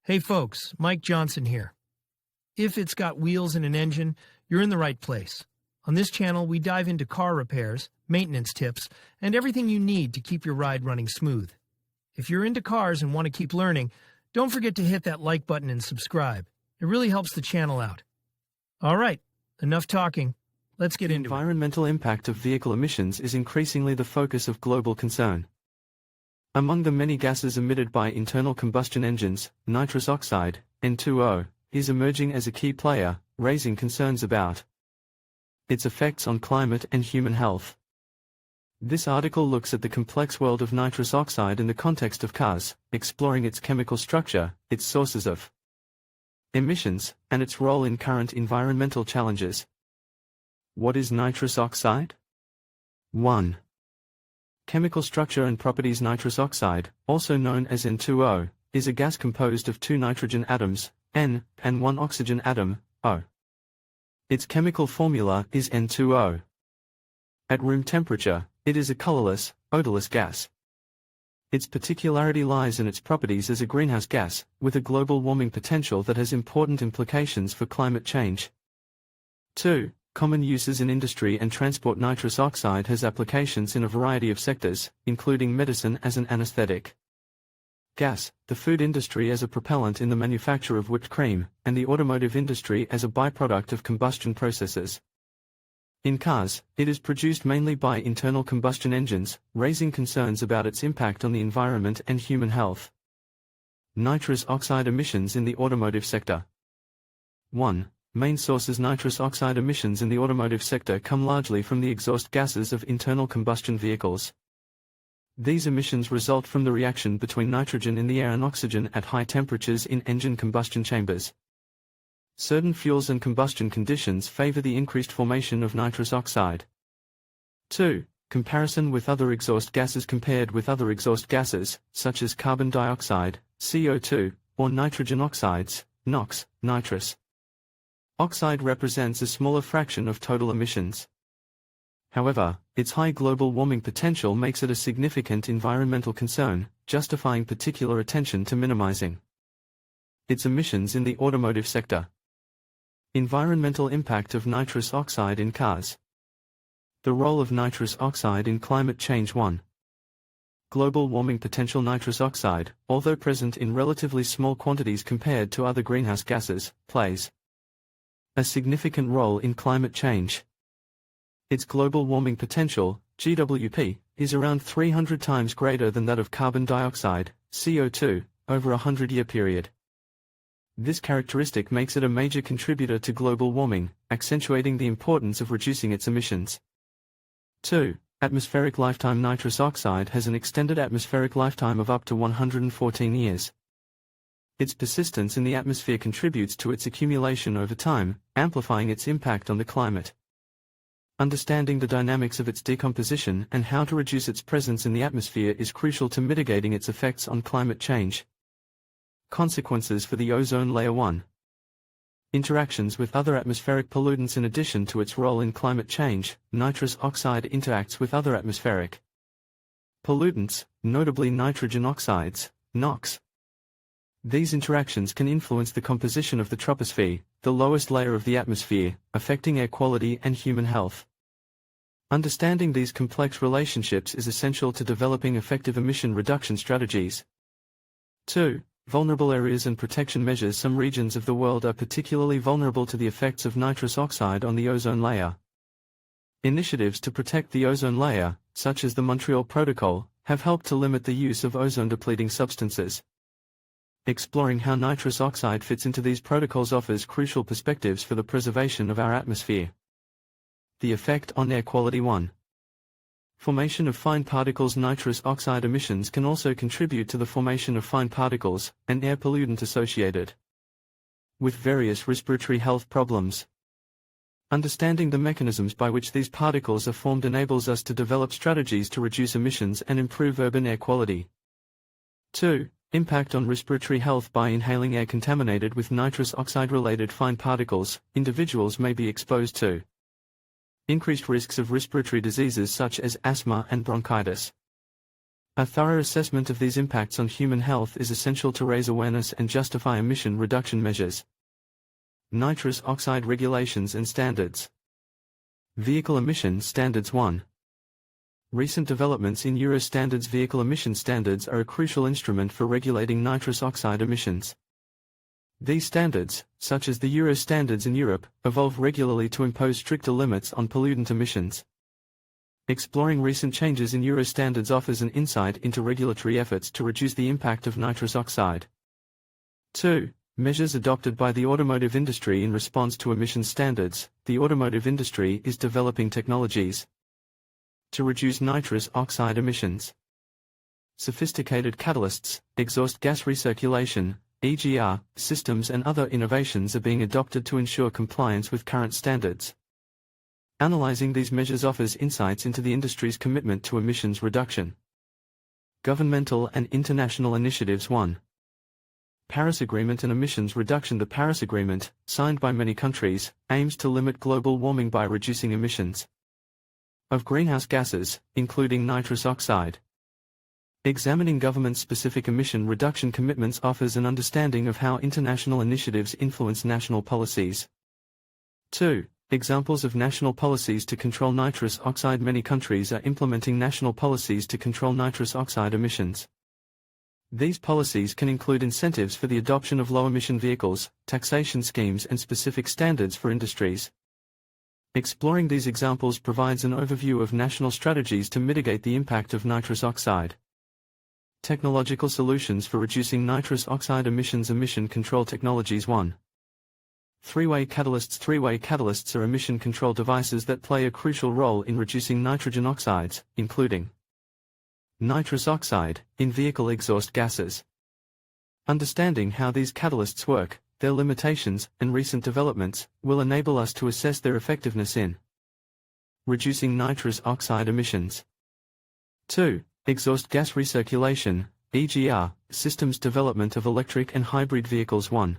Hey folks, Mike Johnson here. If it's got wheels and an engine, you're in the right place. On this channel, we dive into car repairs, maintenance tips, and everything you need to keep your ride running smooth. If you're into cars and want to keep learning, don't forget to hit that like button and subscribe. It really helps the channel out. All right, enough talking. Let's get into it. The environmental impact of vehicle emissions is increasingly the focus of global concern. Among the many gases emitted by internal combustion engines, nitrous oxide, N2O, is emerging as a key player, raising concerns about its effects on climate and human health. This article looks at the complex world of nitrous oxide in the context of cars, exploring its chemical structure, its sources of emissions, and its role in current environmental challenges. What is nitrous oxide? 1. Chemical structure and properties. Nitrous oxide, also known as N2O, is a gas composed of two nitrogen atoms, N, and one oxygen atom, O. Its chemical formula is N2O. At room temperature, it is a colorless, odorless gas. Its particularity lies in its properties as a greenhouse gas, with a global warming potential that has important implications for climate change. 2. Common uses in industry and transport. Nitrous oxide has applications in a variety of sectors, including medicine as an anesthetic gas, the food industry as a propellant in the manufacture of whipped cream, and the automotive industry as a byproduct of combustion processes. In cars, it is produced mainly by internal combustion engines, raising concerns about its impact on the environment and human health. Nitrous oxide emissions in the automotive sector. 1. Main sources. Nitrous oxide emissions in the automotive sector come largely from the exhaust gases of internal combustion vehicles. These emissions result from the reaction between nitrogen in the air and oxygen at high temperatures in engine combustion chambers. Certain fuels and combustion conditions favor the increased formation of nitrous oxide. 2. Comparison with other exhaust gases. Compared with other exhaust gases, such as carbon dioxide, CO2, or nitrogen oxides, NOx, nitrous oxide represents a smaller fraction of total emissions. However, its high global warming potential makes it a significant environmental concern, justifying particular attention to minimizing its emissions in the automotive sector. Environmental impact of nitrous oxide in cars. The role of nitrous oxide in climate change. 1. Global warming potential. Nitrous oxide, although present in relatively small quantities compared to other greenhouse gases, plays a significant role in climate change. Its global warming potential, GWP, is around 300 times greater than that of carbon dioxide, CO2, over a 100-year period. This characteristic makes it a major contributor to global warming, accentuating the importance of reducing its emissions. 2. Atmospheric lifetime. Nitrous oxide has an extended atmospheric lifetime of up to 114 years. Its persistence in the atmosphere contributes to its accumulation over time, amplifying its impact on the climate. Understanding the dynamics of its decomposition and how to reduce its presence in the atmosphere is crucial to mitigating its effects on climate change. Consequences for the ozone layer. 1. Interactions with other atmospheric pollutants. In addition to its role in climate change, nitrous oxide interacts with other atmospheric pollutants, notably nitrogen oxides, NOx. These interactions can influence the composition of the troposphere, the lowest layer of the atmosphere, affecting air quality and human health. Understanding these complex relationships is essential to developing effective emission reduction strategies. 2. Vulnerable areas and protection measures. Some regions of the world are particularly vulnerable to the effects of nitrous oxide on the ozone layer. Initiatives to protect the ozone layer, such as the Montreal Protocol, have helped to limit the use of ozone-depleting substances. Exploring how nitrous oxide fits into these protocols offers crucial perspectives for the preservation of our atmosphere. The effect on air quality. 1. Formation of fine particles. Nitrous oxide emissions can also contribute to the formation of fine particles, an air pollutant associated with various respiratory health problems. Understanding the mechanisms by which these particles are formed enables us to develop strategies to reduce emissions and improve urban air quality. 2. Impact on respiratory health. By inhaling air contaminated with nitrous oxide-related fine particles, individuals may be exposed to increased risks of respiratory diseases such as asthma and bronchitis. A thorough assessment of these impacts on human health is essential to raise awareness and justify emission reduction measures. Nitrous oxide regulations and standards. Vehicle Emission Standards 1. Recent developments in Euro standards. Vehicle emission standards are a crucial instrument for regulating nitrous oxide emissions. These standards, such as the Euro standards in Europe, evolve regularly to impose stricter limits on pollutant emissions. Exploring recent changes in Euro standards offers an insight into regulatory efforts to reduce the impact of nitrous oxide. 2. Measures adopted by the automotive industry in response to emission standards. The automotive industry is developing technologies to reduce nitrous oxide emissions. Sophisticated catalysts, exhaust gas recirculation, EGR, systems and other innovations are being adopted to ensure compliance with current standards. Analyzing these measures offers insights into the industry's commitment to emissions reduction. Governmental and international initiatives. 1. Paris Agreement and emissions reduction. The Paris Agreement, signed by many countries, aims to limit global warming by reducing emissions of greenhouse gases, including nitrous oxide. Examining government-specific emission reduction commitments offers an understanding of how international initiatives influence national policies. 2. Examples of national policies to control nitrous oxide. Many countries are implementing national policies to control nitrous oxide emissions. These policies can include incentives for the adoption of low-emission vehicles, taxation schemes and specific standards for industries. Exploring these examples provides an overview of national strategies to mitigate the impact of nitrous oxide. Technological solutions for reducing nitrous oxide emissions. Emission control technologies. 1. Three-way catalysts. Three-way catalysts are emission control devices that play a crucial role in reducing nitrogen oxides, including nitrous oxide, in vehicle exhaust gases. Understanding how these catalysts work, their limitations, and recent developments, will enable us to assess their effectiveness in reducing nitrous oxide emissions. 2. Exhaust gas recirculation, EGR, systems. Development of electric and hybrid vehicles. 1.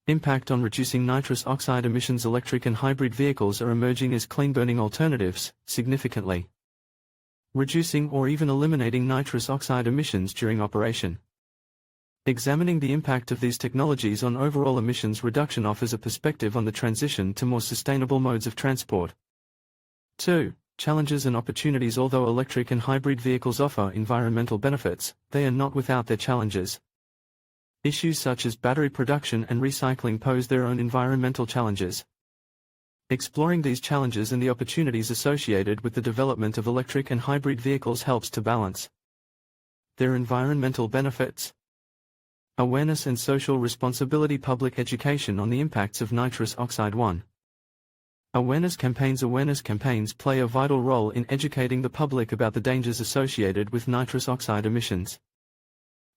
Impact on reducing nitrous oxide emissions. Electric and hybrid vehicles are emerging as clean-burning alternatives, significantly reducing or even eliminating nitrous oxide emissions during operation. Examining the impact of these technologies on overall emissions reduction offers a perspective on the transition to more sustainable modes of transport. 2. Challenges and opportunities. Although electric and hybrid vehicles offer environmental benefits, they are not without their challenges. Issues such as battery production and recycling pose their own environmental challenges. Exploring these challenges and the opportunities associated with the development of electric and hybrid vehicles helps to balance their environmental benefits. Awareness and social responsibility. Public education on the impacts of nitrous oxide. 1. Awareness campaigns. Awareness campaigns play a vital role in educating the public about the dangers associated with nitrous oxide emissions.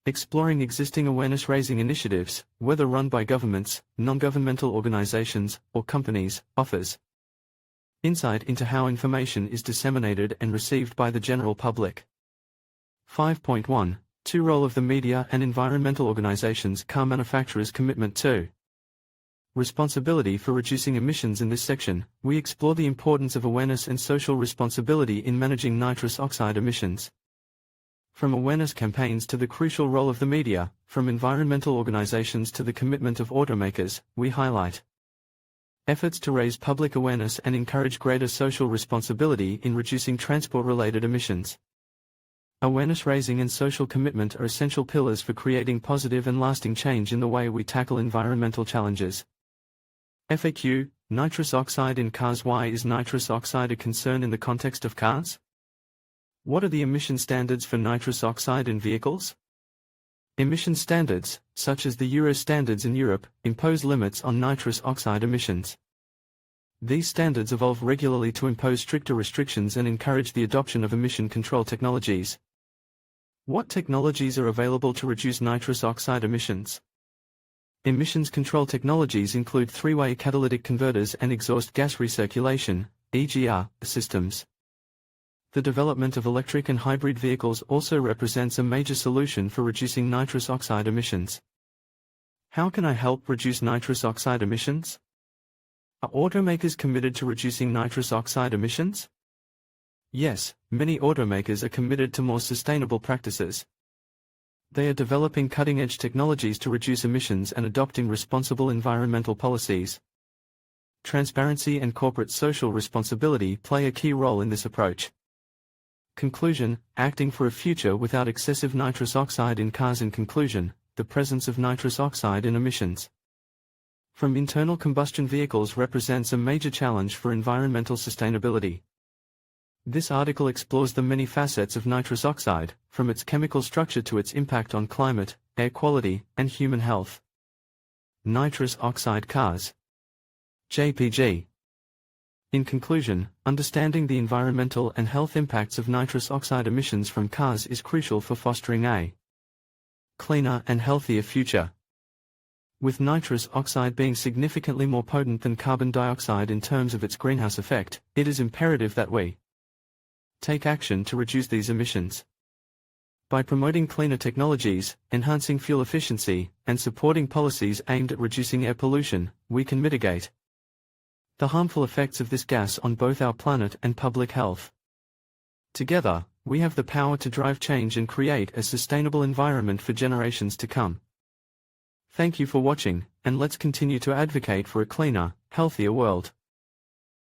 Exploring existing awareness-raising initiatives, whether run by governments, non-governmental organizations, or companies, offers insight into how information is disseminated and received by the general public. 5.1. 2. Role of the media and environmental organizations. Car manufacturers' commitment to responsibility for reducing emissions. In this section, we explore the importance of awareness and social responsibility in managing nitrous oxide emissions. From awareness campaigns to the crucial role of the media, from environmental organizations to the commitment of automakers, we highlight efforts to raise public awareness and encourage greater social responsibility in reducing transport-related emissions. Awareness raising and social commitment are essential pillars for creating positive and lasting change in the way we tackle environmental challenges. FAQ: Nitrous oxide in cars. Why is nitrous oxide a concern in the context of cars? What are the emission standards for nitrous oxide in vehicles? Emission standards, such as the Euro standards in Europe, impose limits on nitrous oxide emissions. These standards evolve regularly to impose stricter restrictions and encourage the adoption of emission control technologies. What technologies are available to reduce nitrous oxide emissions? Emissions control technologies include three-way catalytic converters and exhaust gas recirculation, EGR, systems. The development of electric and hybrid vehicles also represents a major solution for reducing nitrous oxide emissions. How can I help reduce nitrous oxide emissions? Are automakers committed to reducing nitrous oxide emissions? Yes, many automakers are committed to more sustainable practices. They are developing cutting-edge technologies to reduce emissions and adopting responsible environmental policies. Transparency and corporate social responsibility play a key role in this approach. Conclusion: acting for a future without excessive nitrous oxide in cars. In conclusion, the presence of nitrous oxide in emissions from internal combustion vehicles represents a major challenge for environmental sustainability. This article explores the many facets of nitrous oxide, from its chemical structure to its impact on climate, air quality, and human health. Nitrous oxide cars. JPG. In conclusion, understanding the environmental and health impacts of nitrous oxide emissions from cars is crucial for fostering a cleaner and healthier future. With nitrous oxide being significantly more potent than carbon dioxide in terms of its greenhouse effect, it is imperative that we take action to reduce these emissions. By promoting cleaner technologies, enhancing fuel efficiency, and supporting policies aimed at reducing air pollution, we can mitigate the harmful effects of this gas on both our planet and public health. Together, we have the power to drive change and create a sustainable environment for generations to come. Thank you for watching, and let's continue to advocate for a cleaner, healthier world.